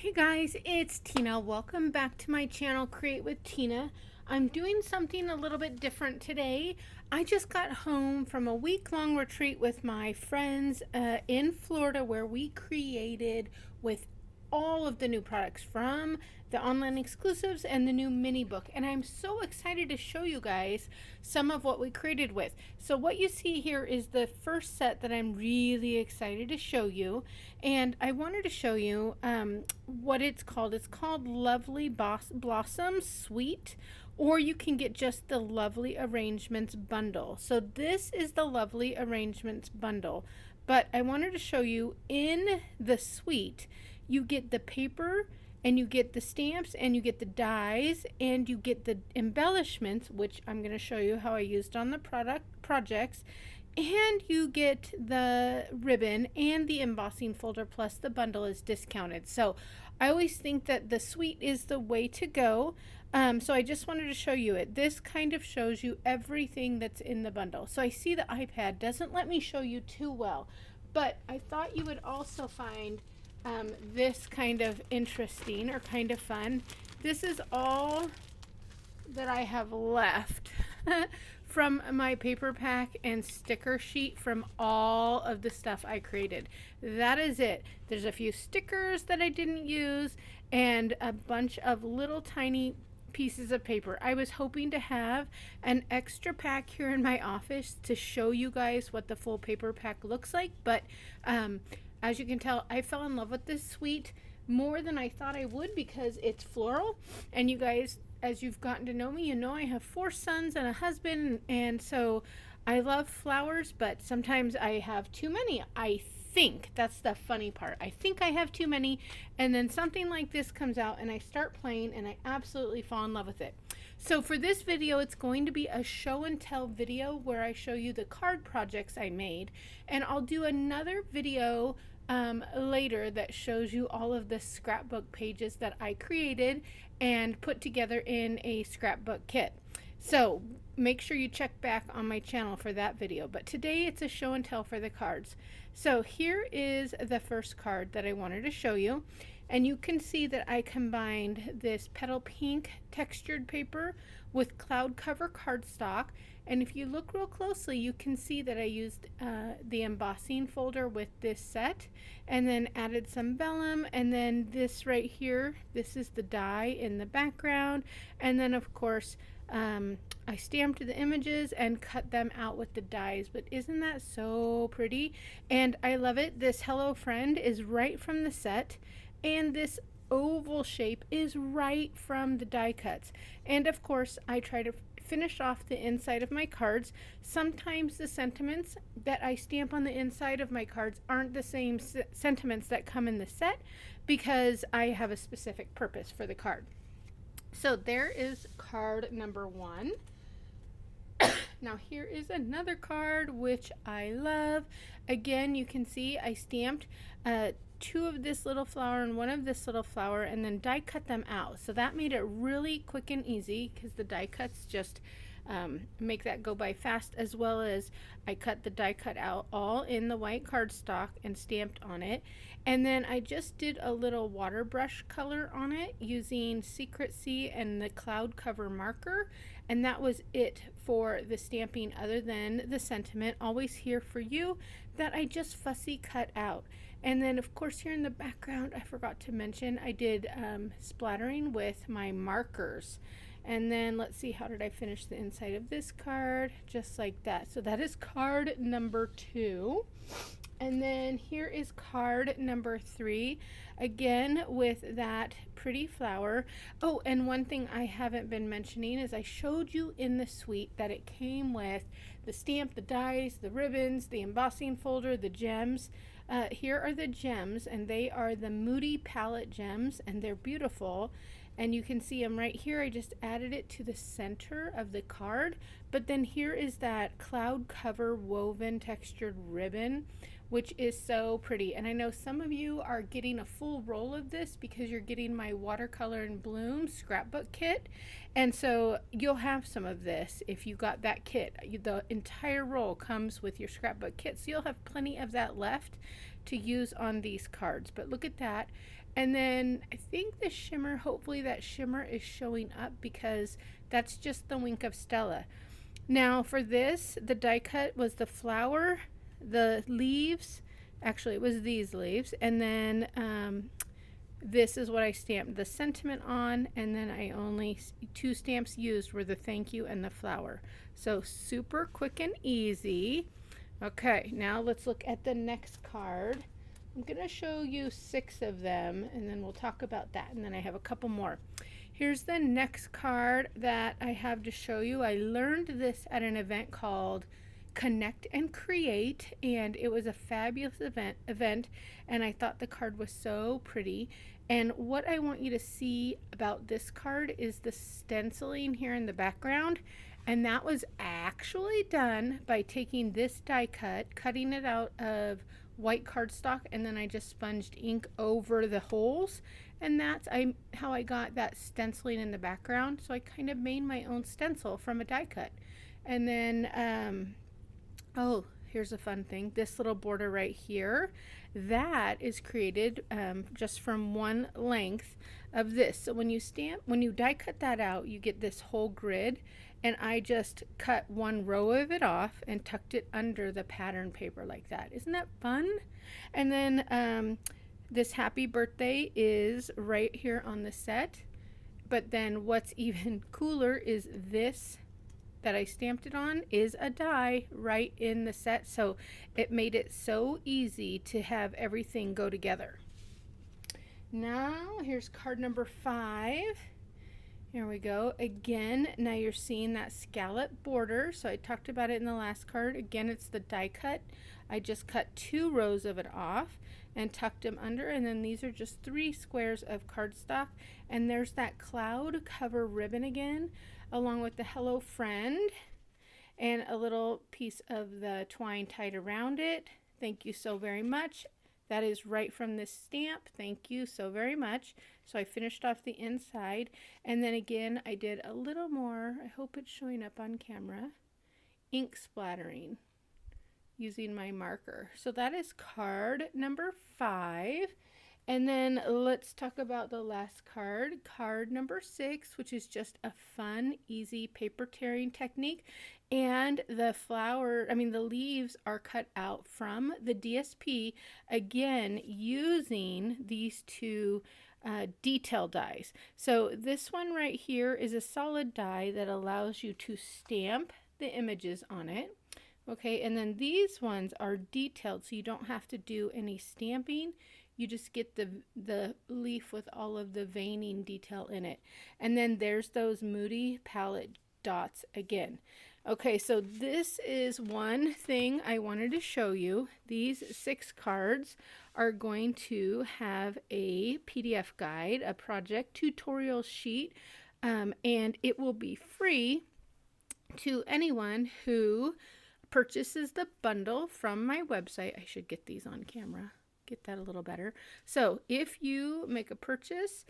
Hey guys, it's Tina. Welcome back to my channel, Create with Tina. I'm doing something a little bit different today. I just got home from a week-long retreat with my friends in Florida where we created with all of the new products from the online exclusives and the new mini book, and I'm so excited to show you guys some of what we created with. So what you see here is the first set that I'm really excited to show you, and I wanted to show you what it's called. It's called Lovely Blossoms Suite, or you can get just the Lovely Arrangements bundle. So this is the Lovely Arrangements bundle, but I wanted to show you in the suite you get the paper and you get the stamps and you get the dies and you get the embellishments, which I'm going to show you how I used on the projects, and you get the ribbon and the embossing folder, plus the bundle is discounted. So I always think that the suite is the way to go. So I just wanted to show you it. This kind of shows you everything that's in the bundle. So I see the iPad doesn't let me show you too well, but I thought you would also find this kind of interesting or kind of fun. This is all that I have left from my paper pack and sticker sheet from all of the stuff I created. That is it. There's a few stickers that I didn't use and a bunch of little tiny pieces of paper. I was hoping to have an extra pack here in my office to show you guys what the full paper pack looks like, but as you can tell, I fell in love with this suite more than I thought I would because it's floral. And you guys, as you've gotten to know me, you know I have 4 sons and a husband, and so I love flowers, but sometimes I have too many. I think that's the funny part. I think I have too many, and then something like this comes out and I start playing and I absolutely fall in love with it. So for this video, it's going to be a show and tell video where I show you the card projects I made, and I'll do another video later that shows you all of the scrapbook pages that I created and put together in a scrapbook kit. So make sure you check back on my channel for that video, but today it's a show and tell for the cards. So here is the first card that I wanted to show you, and you can see that I combined this petal pink textured paper with cloud cover cardstock, and if you look real closely you can see that I used the embossing folder with this set and then added some vellum, and then this right here, this is the die in the background, and then of course I stamped the images and cut them out with the dies. But isn't that so pretty? And I love it. This Hello Friend is right from the set, and this oval shape is right from the die cuts. And of course I try to finish off the inside of my cards. Sometimes the sentiments that I stamp on the inside of my cards aren't the same sentiments that come in the set because I have a specific purpose for the card. So there is card number 1. Now here is another card which I love. Again, you can see I stamped 2 of this little flower and 1 of this little flower and then die cut them out. So that made it really quick and easy because the die cuts just make that go by fast, as well as I cut the die cut out all in the white cardstock and stamped on it. And then I just did a little water brush color on it using Secret Sea and the cloud cover marker, and that was it for the stamping, other than the sentiment, always here for you, that I just fussy cut out. And then of course here in the background I forgot to mention I did splattering with my markers. And then let's see, how did I finish the inside of this card? Just like that. So that is card number 2. And then here is card number 3, again with that pretty flower. Oh, and one thing I haven't been mentioning is I showed you in the suite that it came with the stamp, the dies, the ribbons, the embossing folder, the gems. Here are the gems, and they are the Moody palette gems, and they're beautiful. And you can see them right here. I just added it to the center of the card. But then here is that cloud cover woven textured ribbon which is so pretty. And I know some of you are getting a full roll of this because you're getting my watercolor and bloom scrapbook kit. And so you'll have some of this if you got that kit. The entire roll comes with your scrapbook kit, so you'll have plenty of that left to use on these cards. But look at that. And then I think the shimmer, hopefully that shimmer is showing up because that's just the Wink of Stella. Now for this, the die cut was the flower, the leaves, actually it was these leaves, and then this is what I stamped the sentiment on, and then I only, 2 stamps used were the thank you and the flower. So super quick and easy. Okay, now let's look at the next card. I'm going to show you 6 of them, and then we'll talk about that, and then I have a couple more. Here's the next card that I have to show you. I learned this at an event called Connect and Create, and it was a fabulous event, and I thought the card was so pretty. And what I want you to see about this card is the stenciling here in the background, and that was actually done by taking this die cut, cutting it out of white cardstock, and then I just sponged ink over the holes, and that's how I got that stenciling in the background. So I kind of made my own stencil from a die cut. And then oh, here's a fun thing. This little border right here, that is created just from one length of this. So when you die cut that out, you get this whole grid, and I just cut one row of it off and tucked it under the pattern paper like that. Isn't that fun? And then this happy birthday is right here on the set. But then what's even cooler is this that I stamped it on is a die right in the set, so it made it so easy to have everything go together. Now here's card number 5. Here we go again. Now you're seeing that scallop border, so I talked about it in the last card. Again, it's the die cut. I just cut 2 rows of it off and tucked them under, and then these are just 3 squares of cardstock, and there's that cloud cover ribbon again, along with the hello friend and a little piece of the twine tied around it. Thank you so very much. That is right from this stamp. Thank you so very much. So I finished off the inside, and then again I did a little more, I hope it's showing up on camera, ink splattering using my marker. So that is card number 5. And then let's talk about the last card, card number 6, which is just a fun, easy paper tearing technique. And the the leaves are cut out from the DSP, again, using these 2 detail dies. So this one right here is a solid die that allows you to stamp the images on it. Okay, and then these ones are detailed, so you don't have to do any stamping. You just get the leaf with all of the veining detail in it. And then there's those Moody palette dots again. Okay, so this is one thing I wanted to show you. These 6 cards are going to have a PDF guide, a project tutorial sheet, and it will be free to anyone who purchases the bundle from my website. I should get these on camera, get that a little better. So if you make a purchase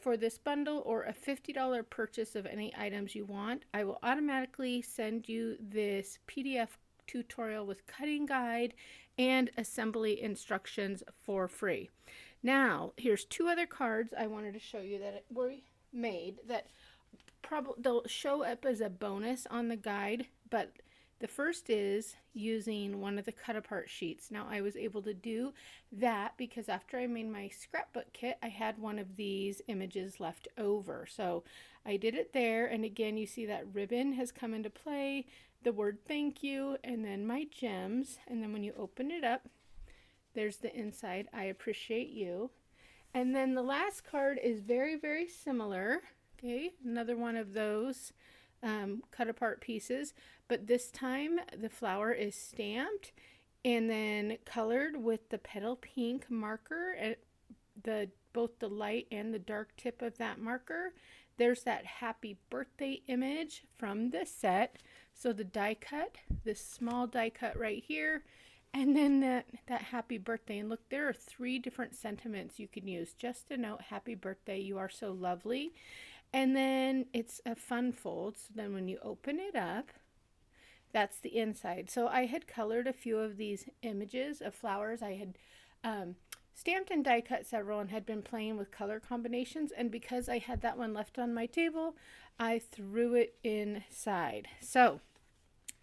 for this bundle or a $50 purchase of any items you want, I will automatically send you this PDF tutorial with cutting guide and assembly instructions for free. Now here's 2 other cards I wanted to show you that were made that probably they'll show up as a bonus on the guide, but the first is using one of the cut apart sheets. Now I was able to do that because after I made my scrapbook kit, I had one of these images left over. So I did it there, and again, you see that ribbon has come into play, the word thank you, and then my gems. And then when you open it up, there's the inside, I appreciate you. And then the last card is very, very similar. Okay, another one of those cut apart pieces, but this time the flower is stamped and then colored with the petal pink marker at both the light and the dark tip of that marker. There's that happy birthday image from the set. So the die cut, this small die cut right here, And then that happy birthday. And look, there are 3 different sentiments you can use just to note happy birthday. You are so lovely. And then it's a fun fold. So then when you open it up, that's the inside. So I had colored a few of these images of flowers. I had stamped and die cut several and had been playing with color combinations. And because I had that one left on my table, I threw it inside. So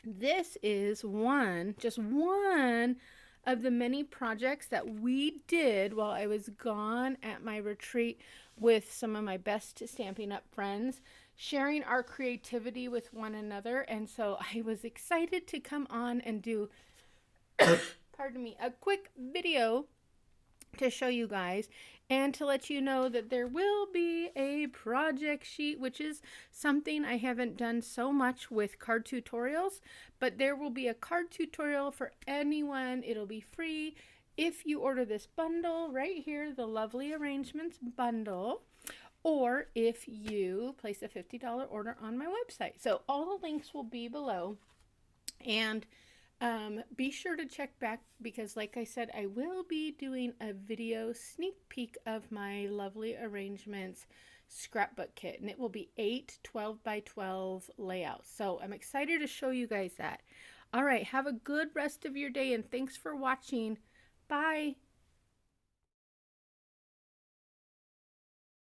this is just one of the many projects that we did while I was gone at my retreat with some of my best Stampin' Up friends, sharing our creativity with one another. And so I was excited to come on and do, pardon me, a quick video to show you guys and to let you know that there will be a project sheet, which is something I haven't done so much with card tutorials, but there will be a card tutorial for anyone. It'll be free if you order this bundle right here, the Lovely Arrangements bundle, or if you place a $50 order on my website. So all the links will be below. And be sure to check back because, like I said, I will be doing a video sneak peek of my Lovely Arrangements scrapbook kit, and it will be 8 12 by 12 layouts. So I'm excited to show you guys that. All right, have a good rest of your day, and thanks for watching. Bye.